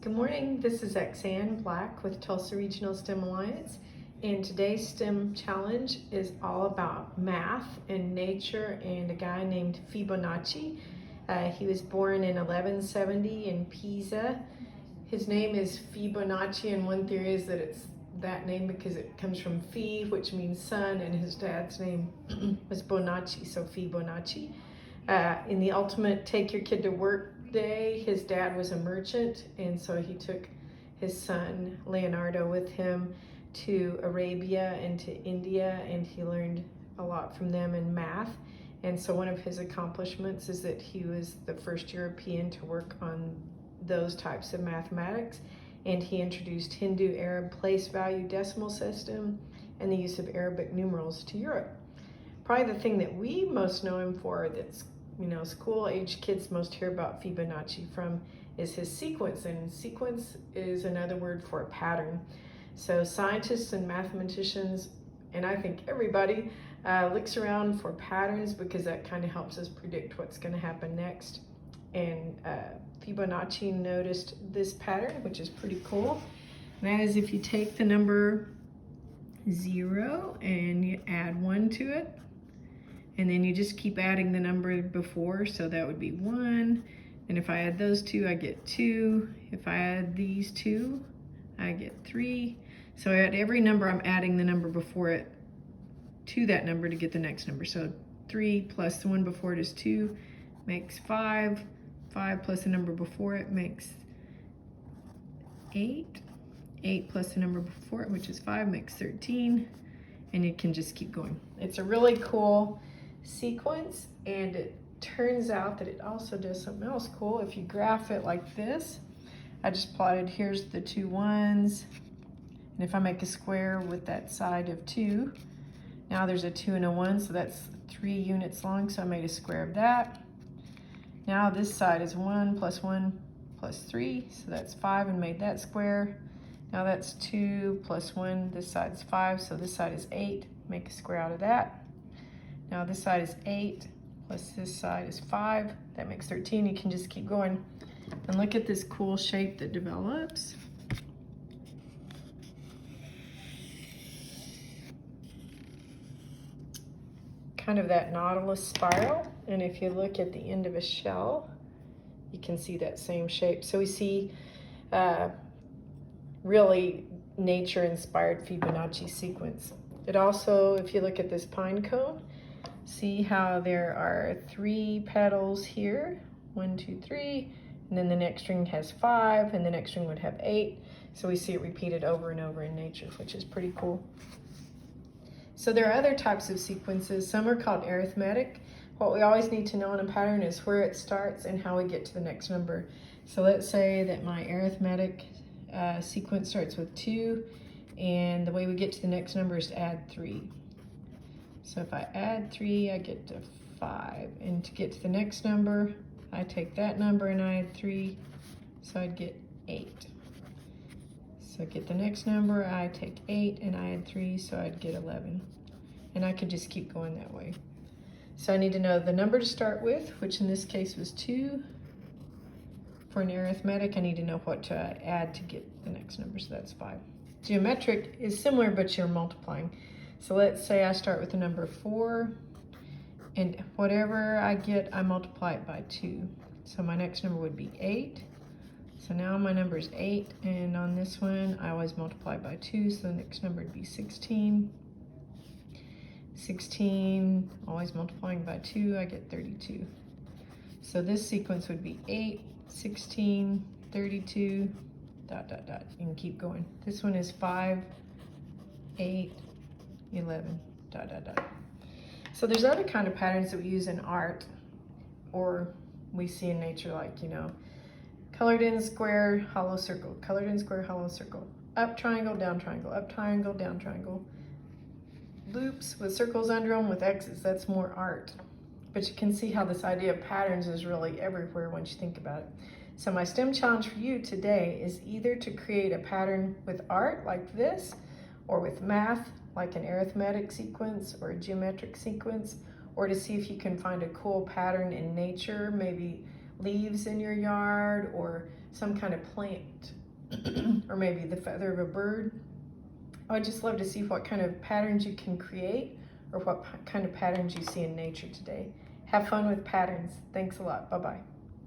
Good morning, this is Xanne Black with Tulsa Regional STEM Alliance, and today's STEM challenge is all about math and nature and a guy named Fibonacci. He was born in 1170 in Pisa. His name is Fibonacci, and one theory is that it's that name because it comes from Fi, which means sun, and his dad's name was Bonacci, so Fibonacci. In the ultimate take your kid to work day, his dad was a merchant, and so he took his son Leonardo with him to Arabia and to India, and he learned a lot from them in math. And so one of his accomplishments is that he was the first European to work on those types of mathematics, and he introduced Hindu Arab place value decimal system and the use of Arabic numerals to Europe. Probably the thing that we most know him for, that's school-age kids most hear about Fibonacci from, is his sequence, and sequence is another word for a pattern. So scientists and mathematicians, and I think everybody, looks around for patterns because that kind of helps us predict what's going to happen next. And Fibonacci noticed this pattern, which is pretty cool. And that is if you take the number 0 and you add 1 to it, and then you just keep adding the number before, so that would be 1. And if I add those two, I get 2. If I add these two, I get 3. So at every number, I'm adding the number before it to that number to get the next number. So 3 plus the one before it is 2 makes 5. 5 plus the number before it makes 8. 8 plus the number before it, which is 5, makes 13. And you can just keep going. It's a really cool sequence, and it turns out that it also does something else cool. If you graph it like this, I just plotted, here's the 2 1s, and if I make a square with that side of 2, now there's a 2 and a 1, so that's 3 units long, so I made a square of that. Now this side is 1 plus 3, so that's 5, and made that square. Now that's 2 plus 1, this side is 5, so this side is 8, make a square out of that. Now this side is 8, plus this side is 5, that makes 13. You can just keep going. And look at this cool shape that develops. Kind of that nautilus spiral. And if you look at the end of a shell, you can see that same shape. So we see really nature-inspired Fibonacci sequence. It also, if you look at this pine cone, see how there are 3 petals here, 1, 2, 3, and then the next string has 5, and the next string would have 8. So we see it repeated over and over in nature, which is pretty cool. So there are other types of sequences. Some are called arithmetic. What we always need to know in a pattern is where it starts and how we get to the next number. So let's say that my arithmetic sequence starts with 2, and the way we get to the next number is to add 3. So if I add 3, I get to 5. And to get to the next number, I take that number and I add 3, so I'd get 8. So get the next number, I take 8 and I add 3, so I'd get 11. And I could just keep going that way. So I need to know the number to start with, which in this case was 2. For an arithmetic, I need to know what to add to get the next number, so that's 5. Geometric is similar, but you're multiplying. So let's say I start with the number 4, and whatever I get, I multiply it by 2. So my next number would be 8. So now my number is 8, and on this one, I always multiply by 2, so the next number would be 16. 16, always multiplying by 2, I get 32. So this sequence would be 8, 16, 32, ... You can keep going. This one is 5, 8, 11, ... So there's other kind of patterns that we use in art, or we see in nature, like, colored in square, hollow circle, colored in square, hollow circle, up triangle, down triangle, up triangle, down triangle. Loops with circles under them with X's, that's more art. But you can see how this idea of patterns is really everywhere once you think about it. So my STEM challenge for you today is either to create a pattern with art like this, or with math like an arithmetic sequence or a geometric sequence, or to see if you can find a cool pattern in nature, maybe leaves in your yard or some kind of plant or maybe the feather of a bird. I would just love to see what kind of patterns you can create or what kind of patterns you see in nature today. Have fun with patterns. Thanks a lot. Bye-bye.